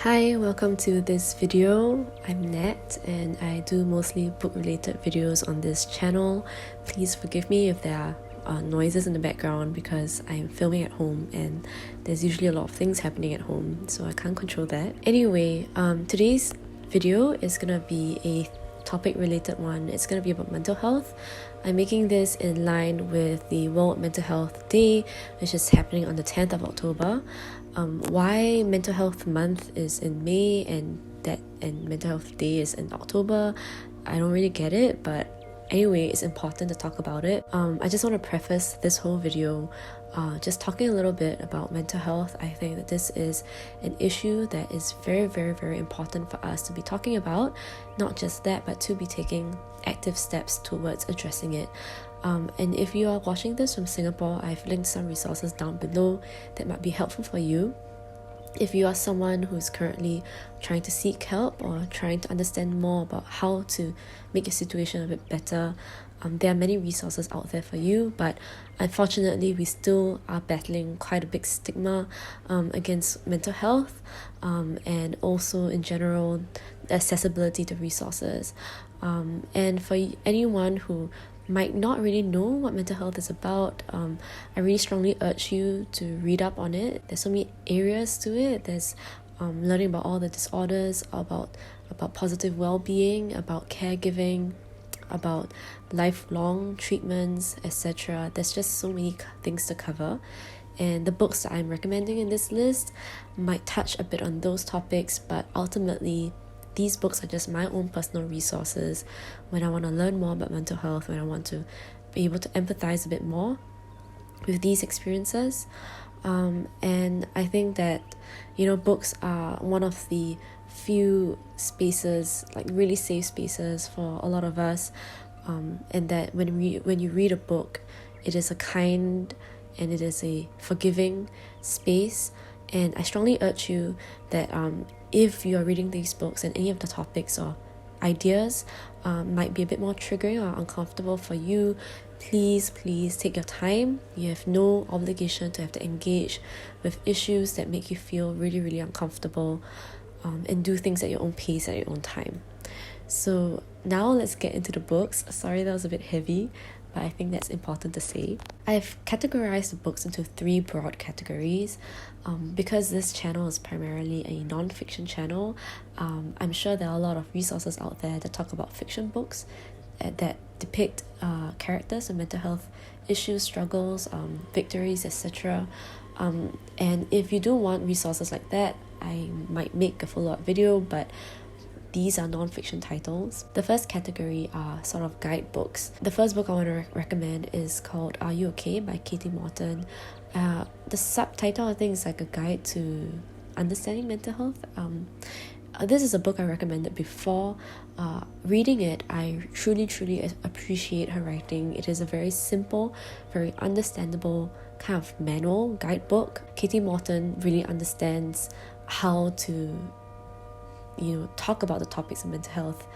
Hi, welcome to this video. I'm Nat and I do mostly book related videos on this channel. Please forgive me if there are noises in the background because I'm filming at home and there's usually a lot of things happening at home, so I can't control that. Anyway, today's video is gonna be a topic related one. It's gonna be about mental health. I'm making this in line with the World Mental Health Day, which is happening on the 10th of October. Why Mental Health Month is in May and Mental Health Day is in October, I don't really get it, but anyway, it's important to talk about it. I just want to preface this whole video just talking a little bit about mental health. I think that this is an issue that is very, very, very important for us to be talking about. Not just that, but to be taking active steps towards addressing it. And if you are watching this from Singapore, I've linked some resources down below that might be helpful for you. If you are someone who's currently trying to seek help or trying to understand more about how to make your situation a bit better, there are many resources out there for you, but unfortunately we still are battling quite a big stigma against mental health, and also in general accessibility to resources. And for anyone who might not really know what mental health is about, I really strongly urge you to read up on it. There's so many areas to it. There's learning about all the disorders, about positive well-being, about caregiving, about lifelong treatments, etc. There's just so many things to cover, and the books that I'm recommending in this list might touch a bit on those topics, but ultimately these books are just my own personal resources when I want to learn more about mental health, when I want to be able to empathize a bit more with these experiences. And I think that, books are one of the few spaces, like really safe spaces for a lot of us, and that when you read a book, it is a kind and it is a forgiving space. And I strongly urge you that if you are reading these books and any of the topics or ideas might be a bit more triggering or uncomfortable for you, please take your time. You have no obligation to have to engage with issues that make you feel really, really uncomfortable, and do things at your own pace, at your own time. So now let's get into the books. Sorry that was a bit heavy, but I think that's important to say. I've categorized the books into 3 broad categories. Because this channel is primarily a non-fiction channel, I'm sure there are a lot of resources out there that talk about fiction books that depict characters and mental health issues, struggles, victories, etc. And if you do want resources like that, I might make a follow-up video, but these are non-fiction titles. The first category are sort of guidebooks. The first book I want to recommend is called Are You Okay by Kati Morton. The subtitle, I think, is like a guide to understanding mental health. This is a book I recommended before. Reading it, I truly appreciate her writing. It is a very simple, very understandable kind of manual guidebook. Kati Morton really understands how to talk about the topics of mental health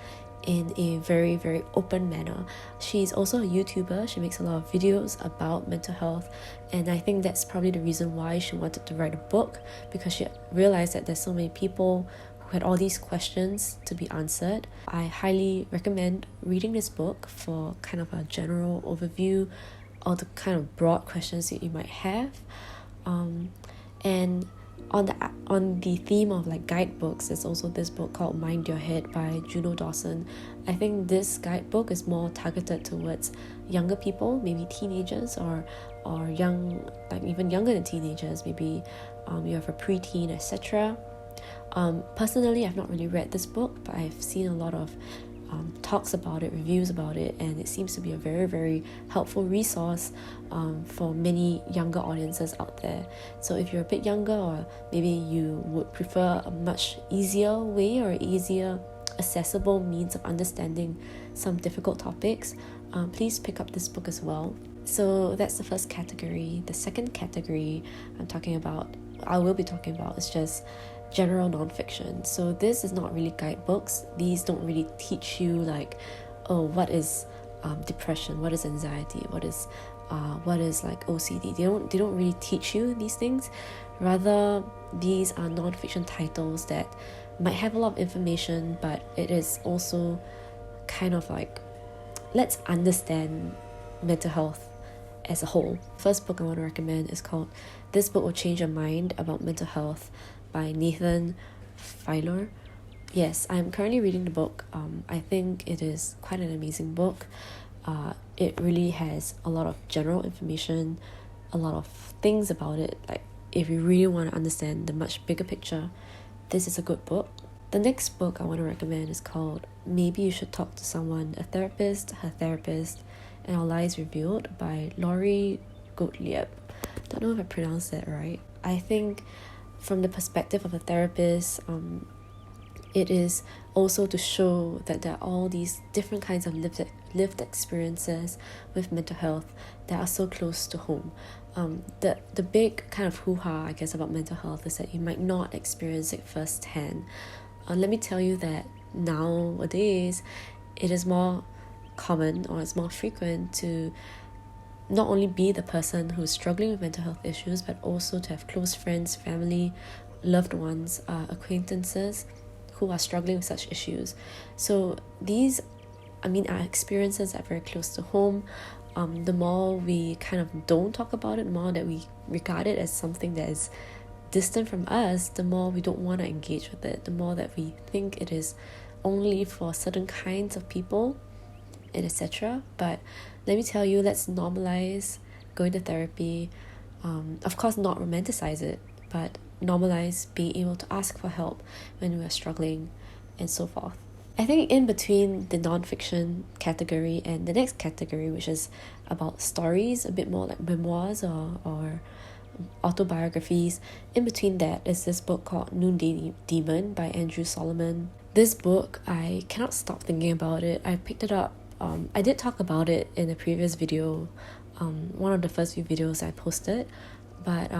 in a very, very open manner. She's also a YouTuber. She makes a lot of videos about mental health, and I think that's probably the reason why she wanted to write a book, because she realized that there's so many people who had all these questions to be answered. I highly recommend reading this book for kind of a general overview of the kind of broad questions that you might have. And on the theme of like guidebooks, there's also this book called Mind Your Head by Juno, Dawson. I think this guidebook is more targeted towards younger people, maybe teenagers or young, like even younger than teenagers. Maybe you have a preteen, etc. Personally, I've not really read this book, but I've seen a lot of talks about it, reviews about it, and it seems to be a very, very helpful resource for many younger audiences out there. So if you're a bit younger, or maybe you would prefer a much easier way or easier accessible means of understanding some difficult topics, please pick up this book as well. So that's the first category. The second category I will be talking about is just general non-fiction. So this is not really guidebooks. These don't really teach you like, what is depression, what is anxiety, what is what is like OCD. They don't really teach you these things. Rather, these are non-fiction titles that might have a lot of information, but it is also kind of like, let's understand mental health as a whole. First book I want to recommend is called This Book Will Change Your Mind About Mental Health by Nathan Filer. Yes, I'm currently reading the book. I think it is quite an amazing book. It really has a lot of general information, a lot of things about it. Like, if you really want to understand the much bigger picture, this is a good book. The next book I want to recommend is called Maybe You Should Talk to Someone, A Therapist, Her Therapist, and Our Lies Revealed by Gottlieb. Don't know if I pronounced that right. I think from the perspective of a therapist, it is also to show that there are all these different kinds of lived experiences with mental health that are so close to home. The big kind of hoo-ha, I guess, about mental health is that you might not experience it firsthand. Let me tell you that nowadays it is more common, or it's more frequent, to not only be the person who's struggling with mental health issues, but also to have close friends, family, loved ones, acquaintances who are struggling with such issues. So these, our experiences are very close to home. The more we kind of don't talk about it, the more that we regard it as something that is distant from us, the more we don't want to engage with it, the more that we think it is only for certain kinds of people, and etc. But let me tell you, let's normalize going to therapy. Of course, not romanticize it, but normalize being able to ask for help when we are struggling, and so forth. I think in between the non-fiction category and the next category, which is about stories, a bit more like memoirs or autobiographies, in between that is this book called Noonday Demon by Andrew Solomon. This book, I cannot stop thinking about it. I picked it up. I did talk about it in a previous video, one of the first few videos I posted, but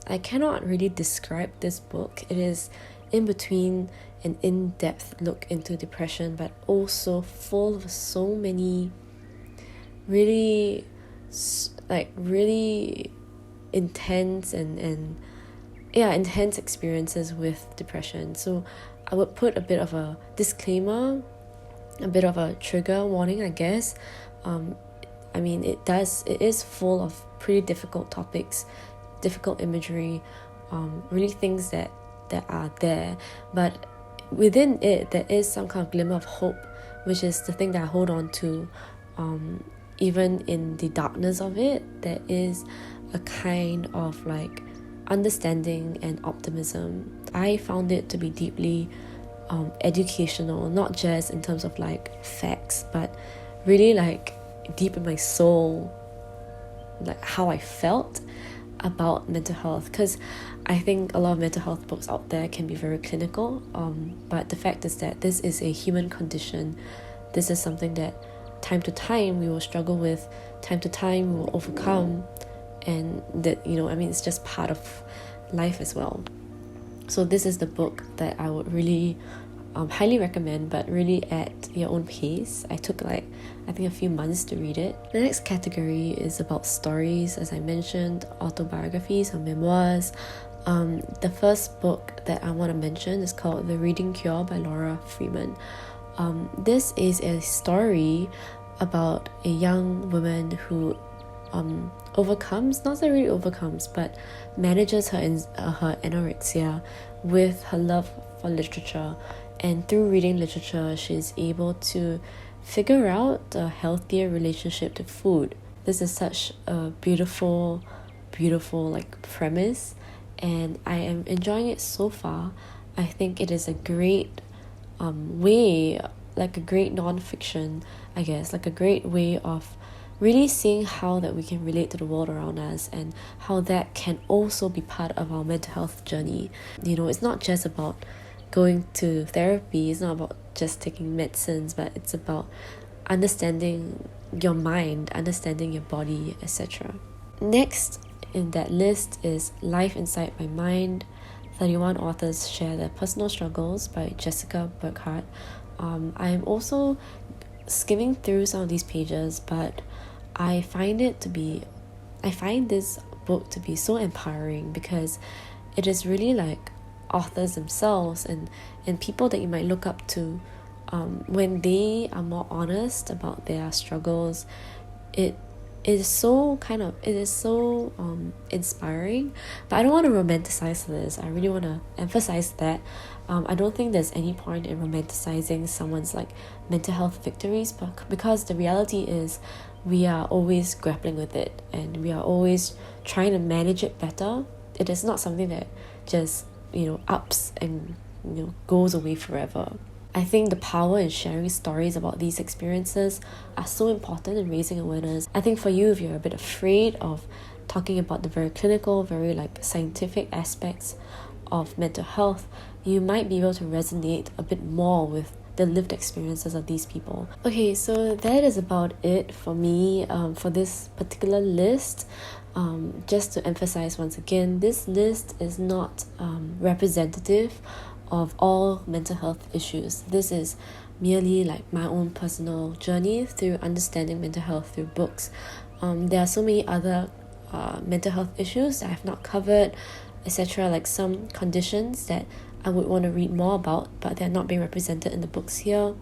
I cannot really describe this book. It is in between an in-depth look into depression, but also full of so many really intense and intense experiences with depression. So I would put a bit of a disclaimer, a bit of a trigger warning, I guess. It is full of pretty difficult topics, difficult imagery, really things that are there, but within it there is some kind of glimmer of hope, which is the thing that I hold on to. Even in the darkness of it, there is a kind of like understanding and optimism. I found it to be deeply educational, not just in terms of like facts, but really like deep in my soul, like how I felt about mental health. Because I think a lot of mental health books out there can be very clinical, but the fact is that this is a human condition. This is something that time to time we will struggle with, time to time we will overcome, and that, it's just part of life as well. So this is the book that I would really highly recommend, but really at your own pace. I took I think a few months to read it. The next category is about stories, as I mentioned, autobiographies or memoirs. The first book that I want to mention is called The Reading Cure by Freeman. This is a story about a young woman who overcomes, not really overcomes, but manages her anorexia with her love for literature. And through reading literature, she's able to figure out a healthier relationship to food. This is such a beautiful premise, and I am enjoying it so far. I think it is a great way, like a great non-fiction, I guess, like a great way of really seeing how that we can relate to the world around us, and how that can also be part of our mental health journey. It's not just about going to therapy, it's not about just taking medicines, but it's about understanding your mind, understanding your body, etc. Next in that list is Life Inside My Mind. 31 authors share their personal struggles by Jessica Burkhart. I'm also skimming through some of these pages, but I find it to be I find this book to be so empowering because it is really like authors themselves and people that you might look up to, when they are more honest about their struggles. It is so inspiring. But I don't want to romanticize this. I really want to emphasize that I don't think there's any point in romanticizing someone's like mental health victories, because the reality is we are always grappling with it and we are always trying to manage it better. It is not something that just ups and goes away forever. I think the power in sharing stories about these experiences are so important in raising awareness. I think for you, if you're a bit afraid of talking about the very clinical, very like scientific aspects of mental health, you might be able to resonate a bit more with the lived experiences of these people. Okay, so that is about it for me for this particular list. Just to emphasize once again, this list is not representative of all mental health issues. This is merely like my own personal journey through understanding mental health through books. There are so many other mental health issues that I have not covered, etc., like some conditions that I would want to read more about, but they're not being represented in the books here.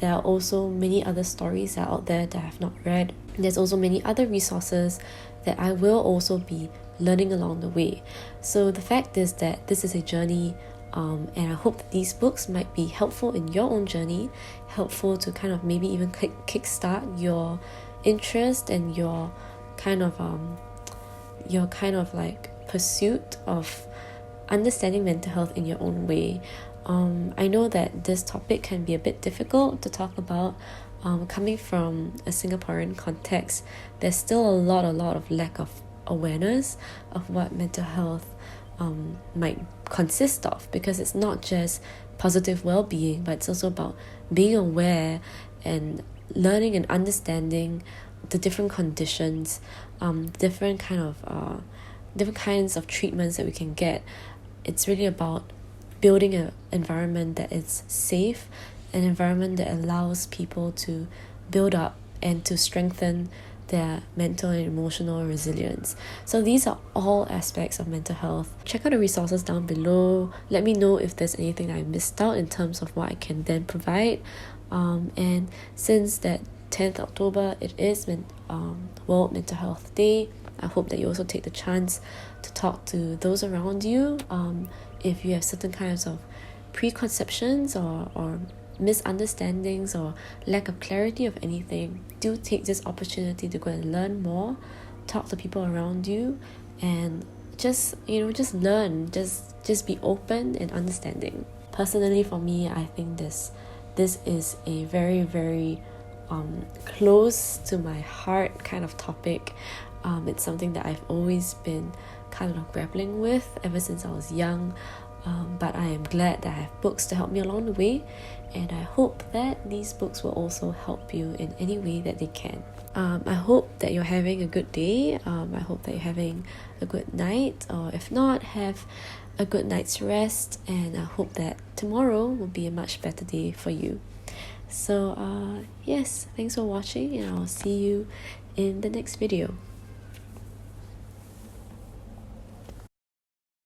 There are also many other stories that are out there that I have not read. There's also many other resources that I will also be learning along the way. So the fact is that this is a journey, and I hope that these books might be helpful in your own journey, helpful to kind of maybe even kickstart your interest and your kind of like pursuit of understanding mental health in your own way. I know that this topic can be a bit difficult to talk about. Coming from a Singaporean context, there's still a lot of lack of awareness of what mental health might consist of, because it's not just positive well-being, but it's also about being aware and learning and understanding the different conditions, different kinds of treatments that we can get. It's really about building an environment that is safe, an environment that allows people to build up and to strengthen their mental and emotional resilience. So these are all aspects of mental health. Check out the resources down below. Let me know if there's anything I missed out in terms of what I can then provide. And since that 10th October, it is World Mental Health Day, I hope that you also take the chance to talk to those around you. If you have certain kinds of preconceptions or misunderstandings or lack of clarity of anything, do take this opportunity to go and learn more, talk to people around you, and just learn, just be open and understanding. Personally, for me, I think this is a very, very close to my heart kind of topic. It's something that I've always been kind of grappling with ever since I was young. But I am glad that I have books to help me along the way, and I hope that these books will also help you in any way that they can. I hope that you're having a good day. I hope that you're having a good night, or if not, have a good night's rest, and I hope that tomorrow will be a much better day for you. So yes, thanks for watching, and I'll see you in the next video.